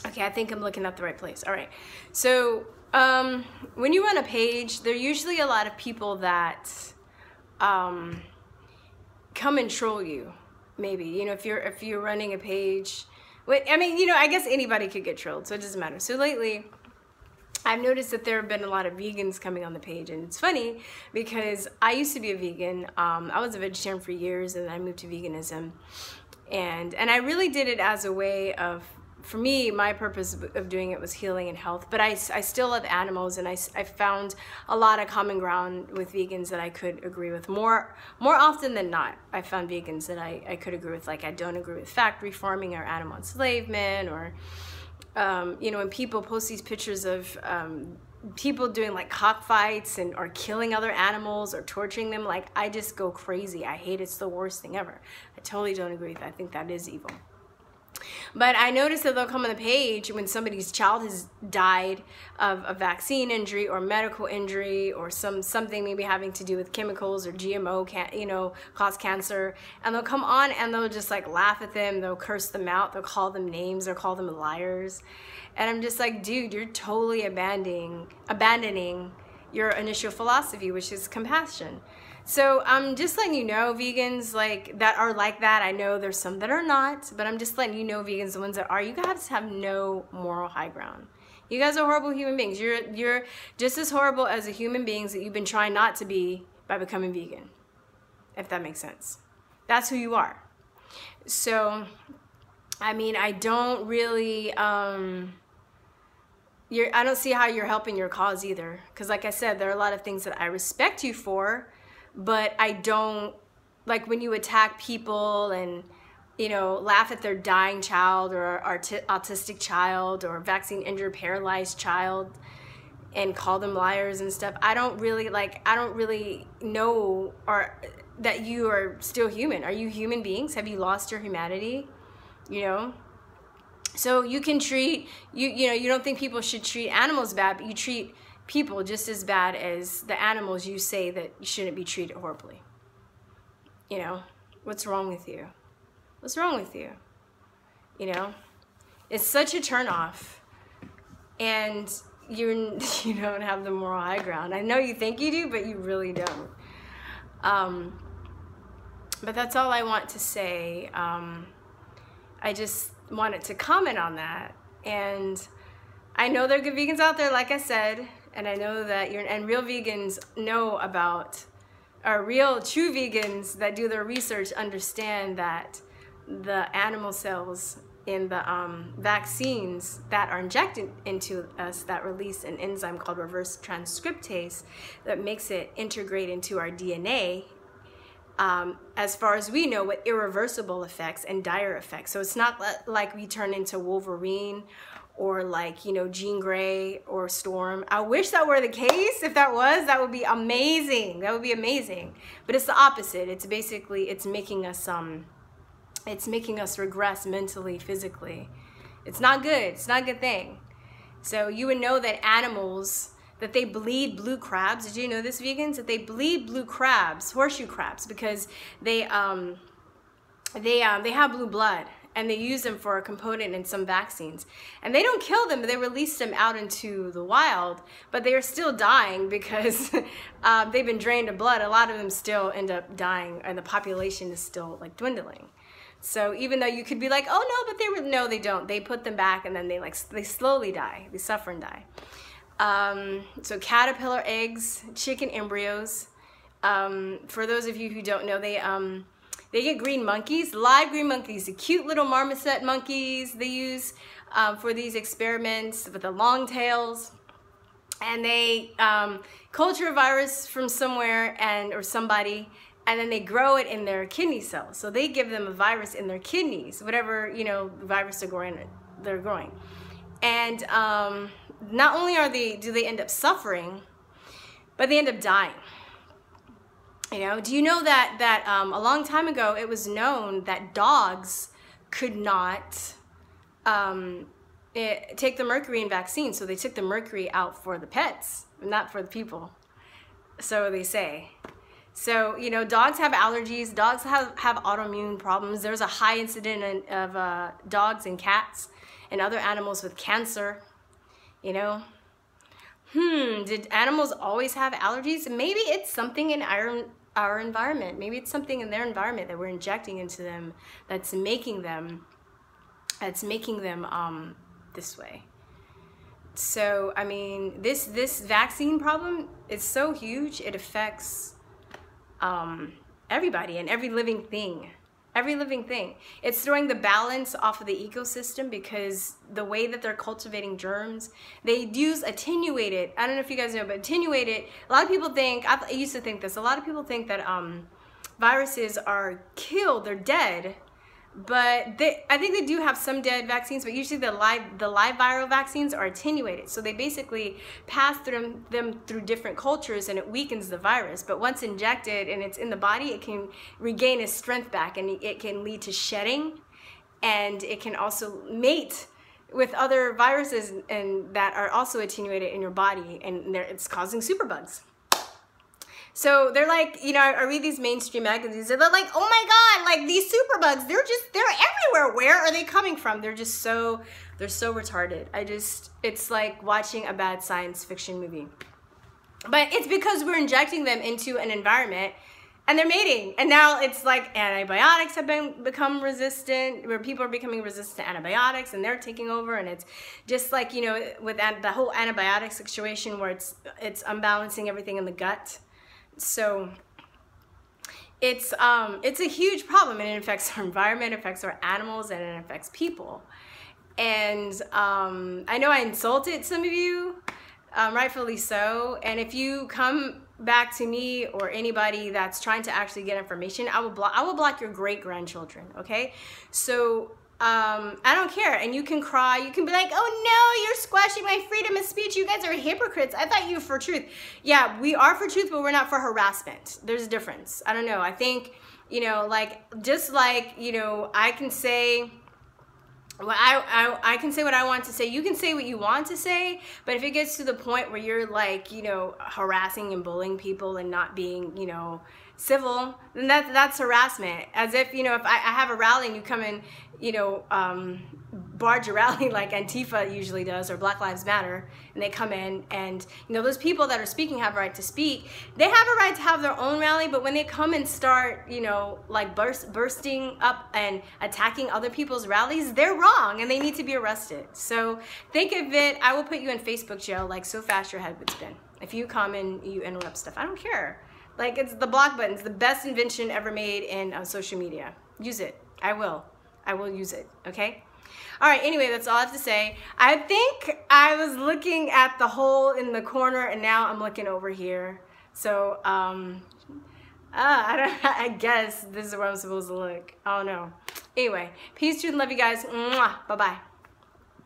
Okay, I think I'm looking at the right place. All right. So when you run a page, there are usually a lot of people that come and troll you. Maybe, you know, if you're running a page, I mean, you know, I guess anybody could get trolled, so it doesn't matter. So lately, I've noticed that there have been a lot of vegans coming on the page, and it's funny because I used to be a vegan. I was a vegetarian for years, and then I moved to veganism, and I really did it as a way of, for me, my purpose of doing it was healing and health. But I still love animals, and I found a lot of common ground with vegans that I could agree with. More often than not, I found vegans that I could agree with. Like, I don't agree with factory farming or animal enslavement, or you know, when people post these pictures of people doing like cockfights or killing other animals or torturing them, like, I just go crazy. I hate it. It's the worst thing ever. I totally don't agree with that. I think that is evil. But I noticed that they'll come on the page when somebody's child has died of a vaccine injury or medical injury, or something maybe having to do with chemicals or GMO you know, cause cancer, and they'll come on and they'll just like laugh at them, they'll curse them out, they'll call them names, they'll call them liars. And I'm just like, dude, you're totally abandoning your initial philosophy, which is compassion. So I'm just letting you know, vegans like that are like that. I know there's some that are not, but I'm just letting you know, vegans, the ones that are, you guys have no moral high ground. You guys are horrible human beings. You're just as horrible as the human beings that you've been trying not to be by becoming vegan, if that makes sense. That's who you are. So, I mean, I don't really, I don't see how you're helping your cause either. Because like I said, there are a lot of things that I respect you for, but I don't, like when you attack people and, you know, laugh at their dying child or autistic child or vaccine injured paralyzed child and call them liars and stuff. I don't really know that you are still human. Are you human beings? Have you lost your humanity? You know? So you can treat, you know, you don't think people should treat animals bad, but you treat people just as bad as the animals you say that you shouldn't be treated horribly. You know, what's wrong with you? What's wrong with you? You know, it's such a turnoff, and you don't have the moral high ground. I know you think you do, but you really don't. But that's all I want to say. I just wanted to comment on that, and I know there are good vegans out there, like I said, and I know that real vegans know about, or real true vegans that do their research understand that the animal cells in the vaccines that are injected into us that release an enzyme called reverse transcriptase that makes it integrate into our DNA, as far as we know, with irreversible effects and dire effects. So it's not like we turn into Wolverine or like, you know, Jean Grey or Storm. I wish that were the case. If that was, that would be amazing. That would be amazing. But it's the opposite. It's basically, it's making us regress mentally, physically. It's not good. It's not a good thing. So you would know that animals, that they bleed blue crabs. Did you know this, vegans? That they bleed blue crabs, horseshoe crabs, because they have blue blood, and they use them for a component in some vaccines. And they don't kill them, but they release them out into the wild, but they are still dying because they've been drained of blood. A lot of them still end up dying, and the population is still like dwindling. So even though you could be like, oh no, but no, they don't. They put them back, and then they slowly die. They suffer and die. So caterpillar eggs, chicken embryos. For those of you who don't know, they get green monkeys, live green monkeys, the cute little marmoset monkeys they use for these experiments with the long tails. And they culture a virus from somewhere or somebody, and then they grow it in their kidney cells. So they give them a virus in their kidneys, whatever, you know, virus they're growing. And not only do they end up suffering, but they end up dying. You know, do you know that a long time ago it was known that dogs could not take the mercury in vaccines, so they took the mercury out for the pets, not for the people. So they say. So, you know, dogs have allergies. Dogs have autoimmune problems. There's a high incident of dogs and cats and other animals with cancer, you know. Did animals always have allergies? Maybe it's something in our environment. Maybe it's something in their environment that we're injecting into them that's making them this way. So, I mean, this vaccine problem is so huge. It affects everybody and every living thing. Every living thing. It's throwing the balance off of the ecosystem because the way that they're cultivating germs, they use attenuated, I don't know if you guys know, but attenuated, a lot of people think, I used to think this, a lot of people think that viruses are killed, they're dead, but I think they do have some dead vaccines, but usually the live viral vaccines are attenuated. So they basically pass them through different cultures and it weakens the virus. But once injected and it's in the body, it can regain its strength back and it can lead to shedding. And it can also mate with other viruses and that are also attenuated in your body. And it's causing superbugs. So they're like, you know, I read these mainstream magazines and they're like, oh my God, like these superbugs, they're everywhere. Where are they coming from? They're so retarded. It's like watching a bad science fiction movie. But it's because we're injecting them into an environment and they're mating. And now it's like antibiotics have become resistant, where people are becoming resistant to antibiotics and they're taking over. And it's just like, you know, with the whole antibiotic situation where it's unbalancing everything in the gut. So it's a huge problem, and it affects our environment, it affects our animals, and it affects people. And I know I insulted some of you, rightfully so. And if you come back to me or anybody that's trying to actually get information, I will block your great-grandchildren. Okay, so I don't care. And you can cry, you can be like, oh no, you're squashing my freedom of speech, you guys are hypocrites, I thought you were for truth. Yeah, we are for truth, but we're not for harassment. There's a difference. I don't know, I think, you know, like, just like, you know, I can say what I can say what I want to say, you can say what you want to say, but if it gets to the point where you're like, you know, harassing and bullying people and not being, you know, civil, then that's harassment. As if, you know, if I have a rally and you come in, you know, barge a rally like Antifa usually does, or Black Lives Matter, and they come in and, you know, those people that are speaking have a right to speak. They have a right to have their own rally, but when they come and start, you know, like bursting up and attacking other people's rallies, they're wrong and they need to be arrested. So think of it, I will put you in Facebook jail like so fast your head would spin. If you come and you interrupt stuff, I don't care. Like, it's the block button. It's the best invention ever made in social media. Use it. I will use it, okay? All right, anyway, that's all I have to say. I think I was looking at the hole in the corner and now I'm looking over here. So, I guess this is where I'm supposed to look. I don't know. Anyway, peace, truth, and love you guys. Mwah. Bye-bye.